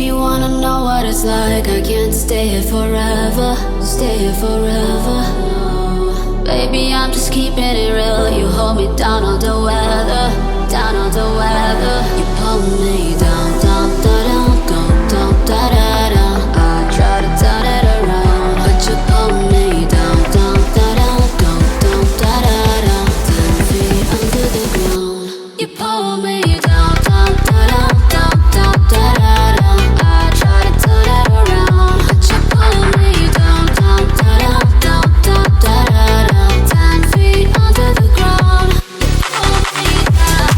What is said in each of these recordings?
you wanna know what it's like, I can't stay here forever, stay here forever. Baby, I'm just keeping it real. You hold me down on the weather, down on the weather. You pull me down, down, down, down, down, down, down, down. I try to turn it around, but you pull me down, down, down, down, down, down, down, down. 10 feet under the ground. You pull me down, down, down, down, down, down, down, down. I try to turn it around, but you pull me down, down, down, down, down, down, down, down. 10 feet under the ground. Pull me down,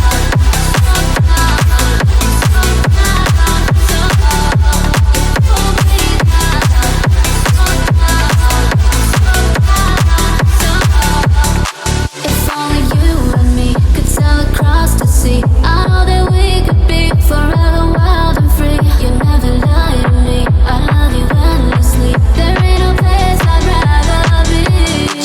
if only you and me could sail across the sea. I know that we could be forever wild and free. You never lie to me, I love you endlessly. There ain't no place I'd rather be.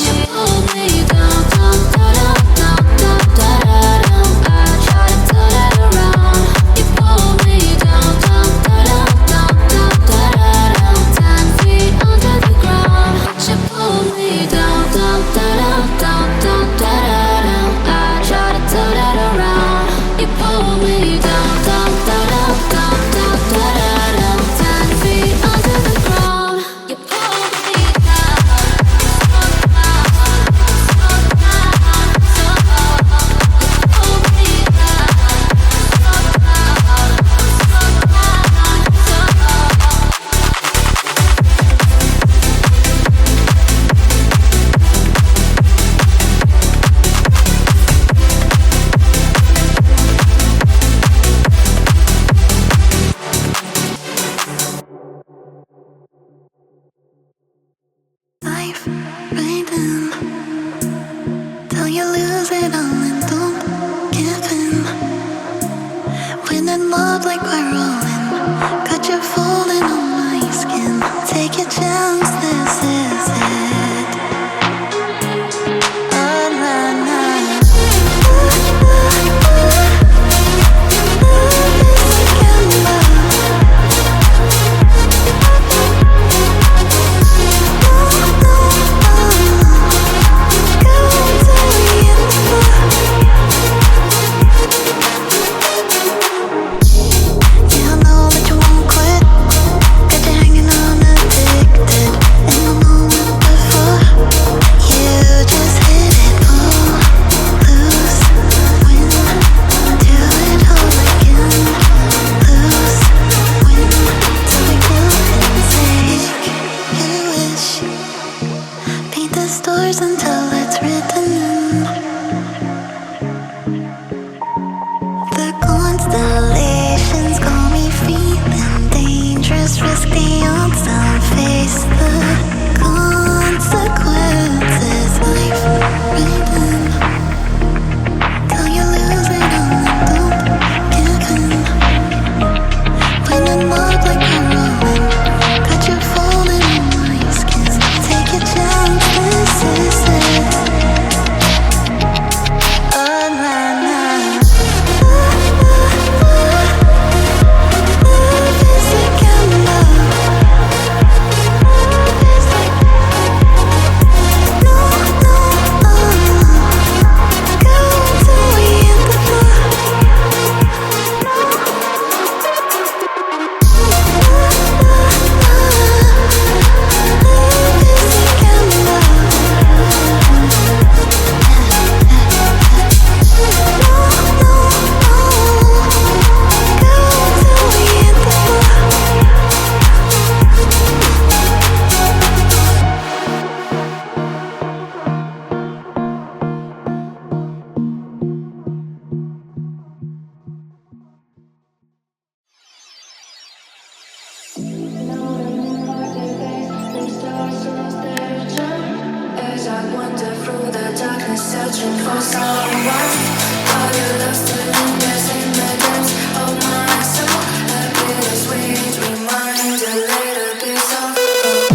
You pull me down, down, down, down, down, down, down, down. I try to turn it around. You pull me down, down, down, down, down, down, down, down. 10 feet under the ground. You pull me down, down, down, down, down, down, down, down. I try to turn it around. You pull me down, down, down, down, down, down, down, down. 10 feet under the ground. You pull me down, Life right in till you lose it all and don't give in. When in love like we're rolling, got you falling on my skin. Take a chance, this is it. Oh, na, na. Yeah, I know that you won't quit. Got you hanging on addicted. In the moment before you just hit it, pull, lose, win, do it all again. Lose, win, till we go insane. You wish, paint the stars until it's written in. The constellations call me feeling dangerous, risk the odds, I'll face the consequences. Life right in till you lose it all and don't give in. When in love like we're rolling, got you falling on my skin. Take a chance, this is it. Oh, na, na. Love is like a love. It's like no, no, go till we hit the floor. Love is like a love. As I wander through the darkness, searching for someone. All your love still lingers in the depths of my soul. A bittersweet reminder, little piece of hope.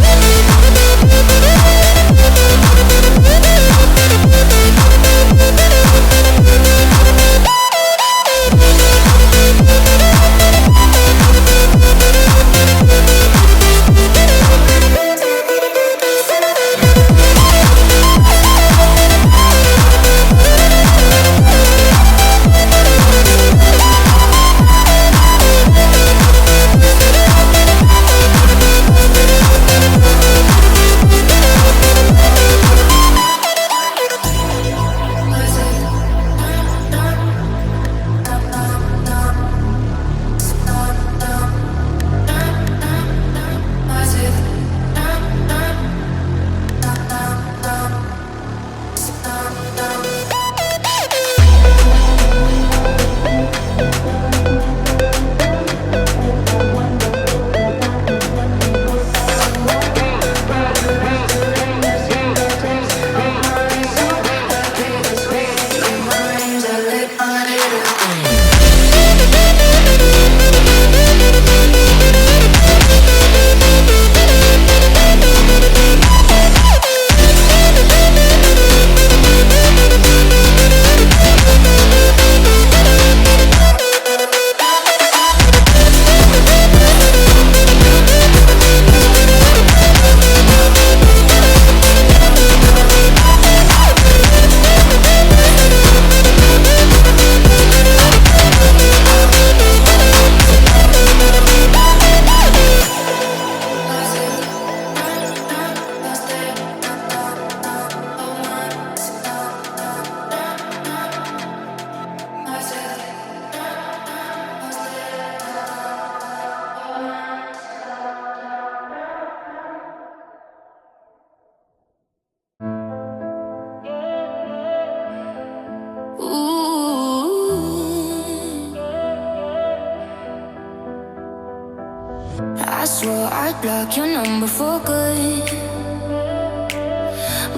I swore I'd block your number for good,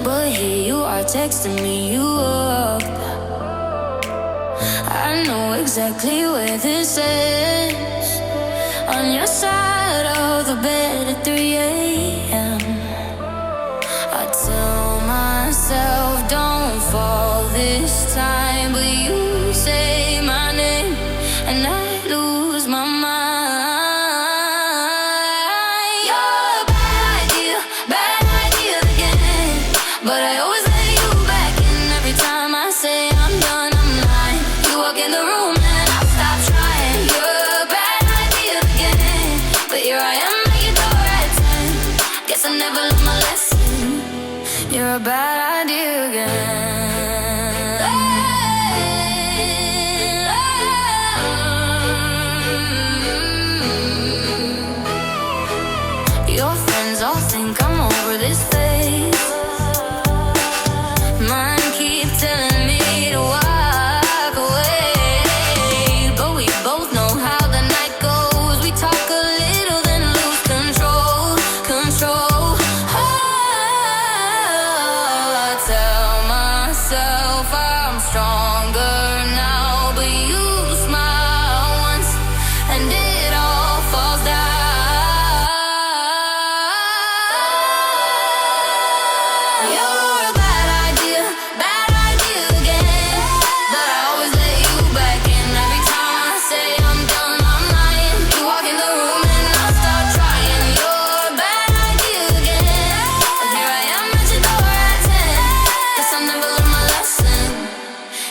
but here you are texting me you up. I know exactly where this is, on your side of the bed at 3 a.m. I tell myself don't fall this time, but you say my name and I lose my mind. You're a bad idea again, but I always let you back in every time I say I'm done, I'm lying. You walk in the room and I stop trying. You're a bad idea again, but here I am at your door at 10. Guess I never learned my lesson. You're a bad idea again. Your friends all think I'm over this phase. Mine keep telling me to walk away, but we both know how the night goes. We talk a little then lose control. I tell myself I'm stronger now, but you smile once and it all falls down. You're a bad idea again, but I always let you back in every time I say I'm done, I'm lying. You walk in the room and I start trying. You're a bad idea again, and here I am at your door at 10. Guess I never learned my lesson.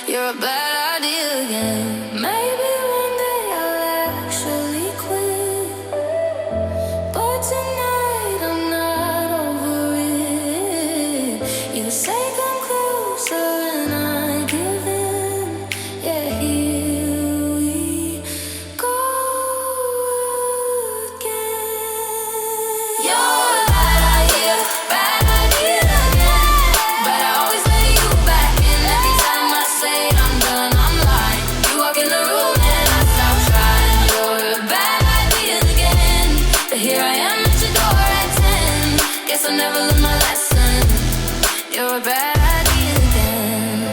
You're a bad idea again. Maybe one day I'll actually quit, but tonight I'm not over it. You say come closer and I give in. Yeah, here we go again. You're a bad idea again, but I always let you back in every time I say I'm done, I'm lying. You walk in the room and I stop trying. You're a bad idea again, but here I am at your door at 10. Guess I never learned my lesson. You're a bad idea again.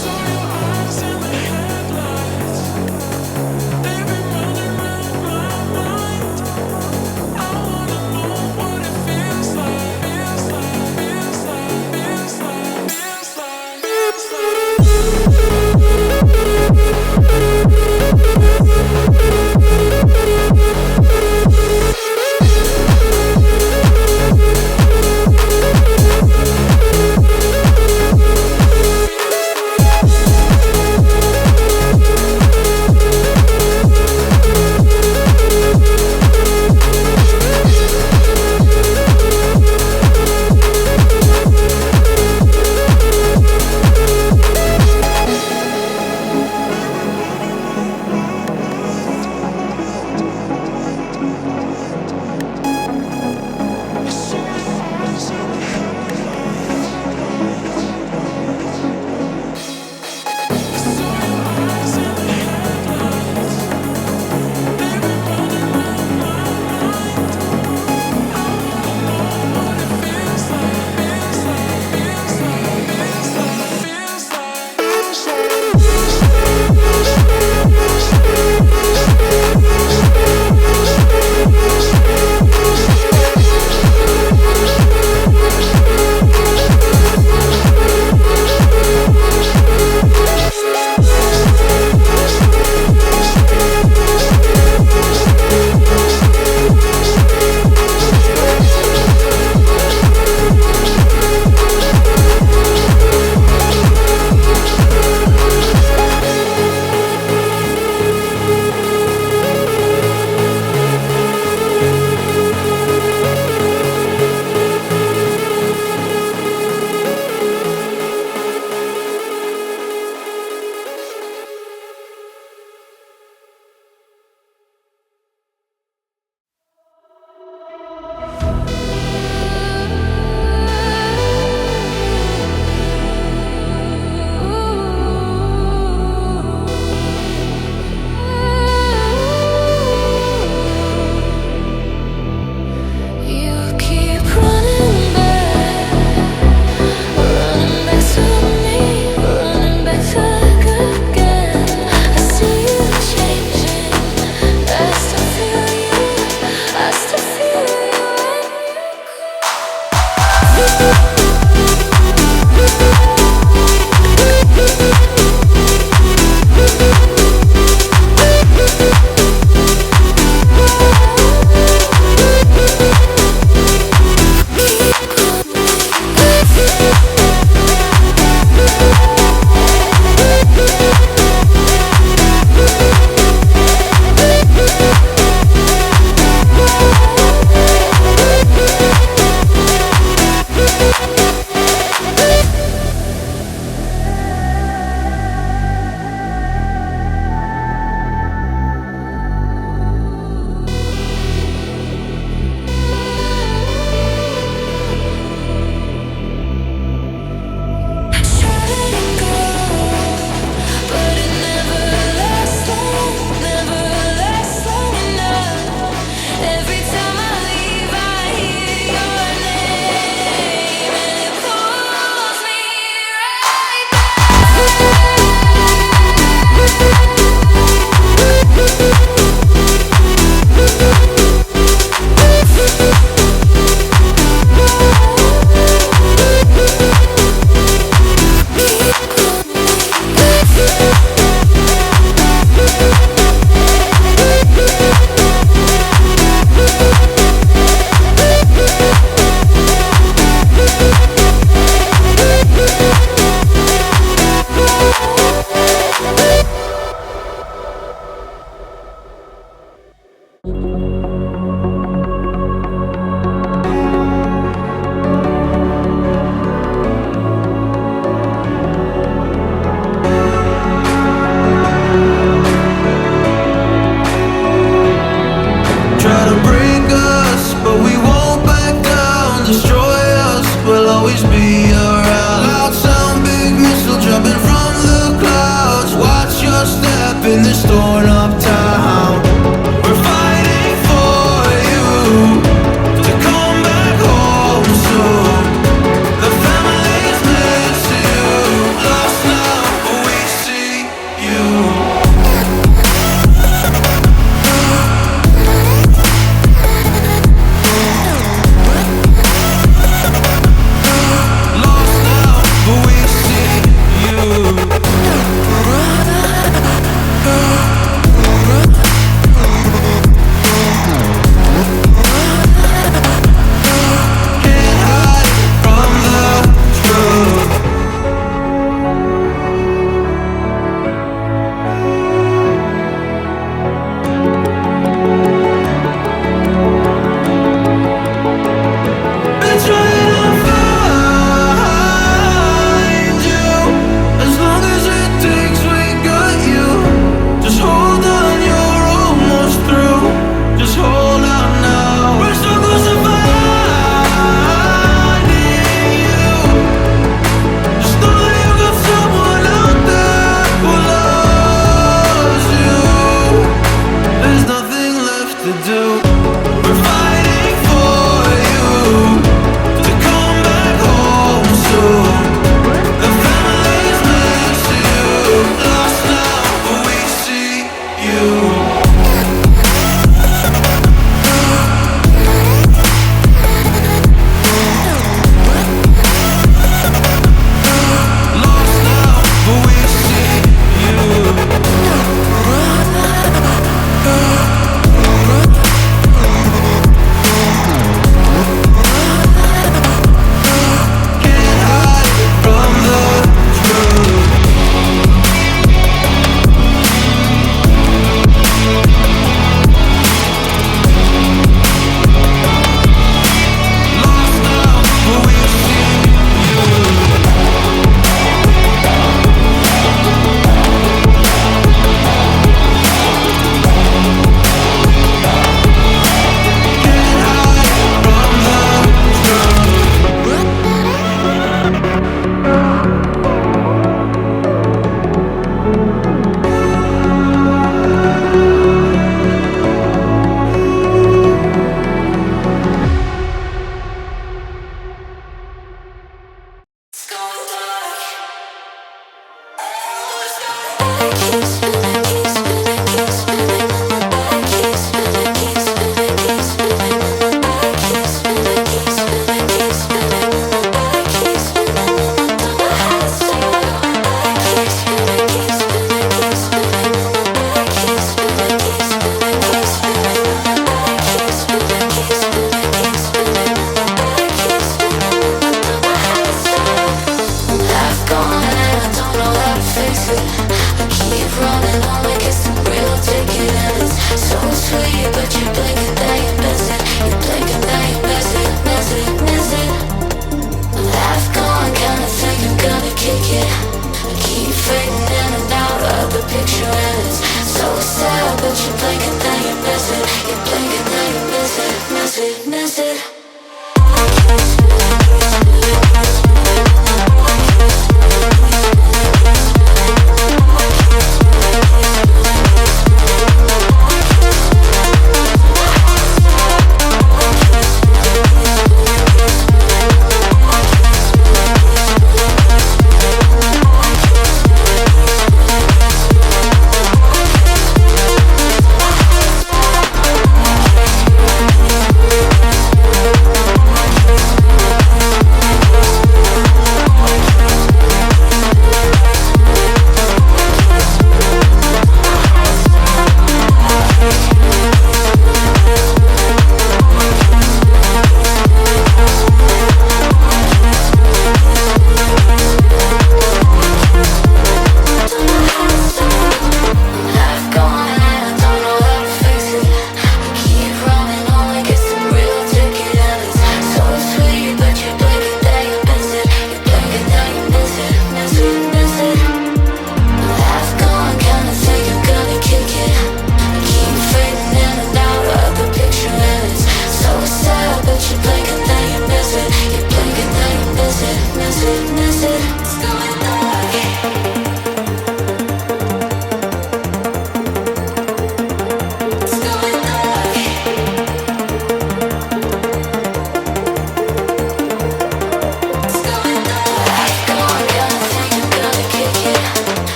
Saw your eyes in the headlights. Lost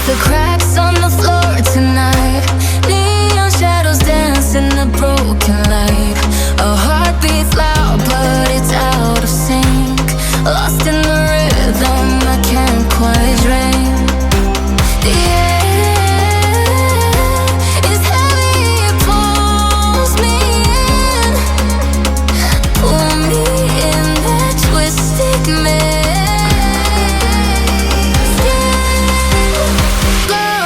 The cracks on the floor tonight, neon shadows dance in the broken light. Our heart beats loud but it's out of sync. Lost in the rhythm, I can't quite drink. The air is heavy, it pulls me in. Pull me in that twisted maze. Glow,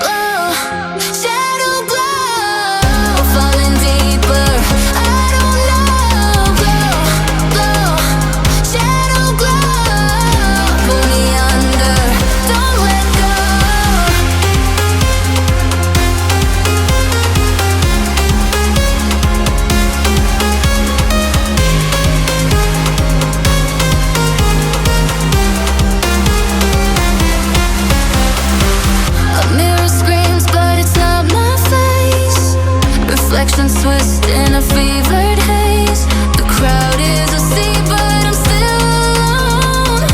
glow, shadow glow, falling deeper. I don't know. Glow, glow, shadow glow, pull me under. Don't let go. A mirror screams, but it's not my face. Reflections twist in a fevered haze. The crowd is asleep, but I'm still alone.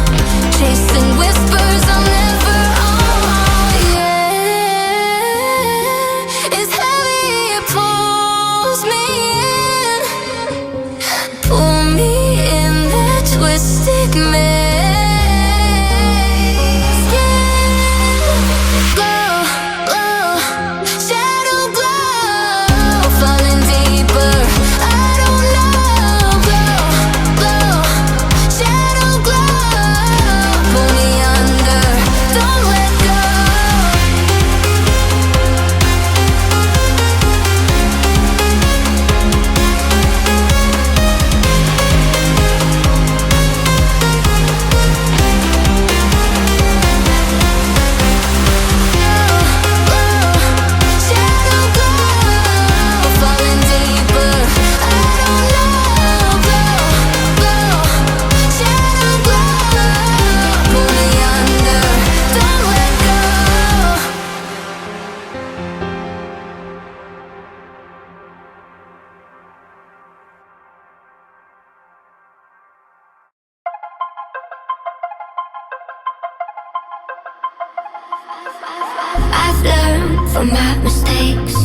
Chasing whispers I'll never own. Yeah, it's heavy, it pulls me in. Pull me in that twisted maze. Glow, glow, shadow glow, falling deeper. I don't know. Glow, glow, shadow glow, pull me under. Don't let go. Shadow glow, falling deeper. I don't know. Glow, glow, shadow glow, pull me under. Don't let go. I've learned from my mistakes.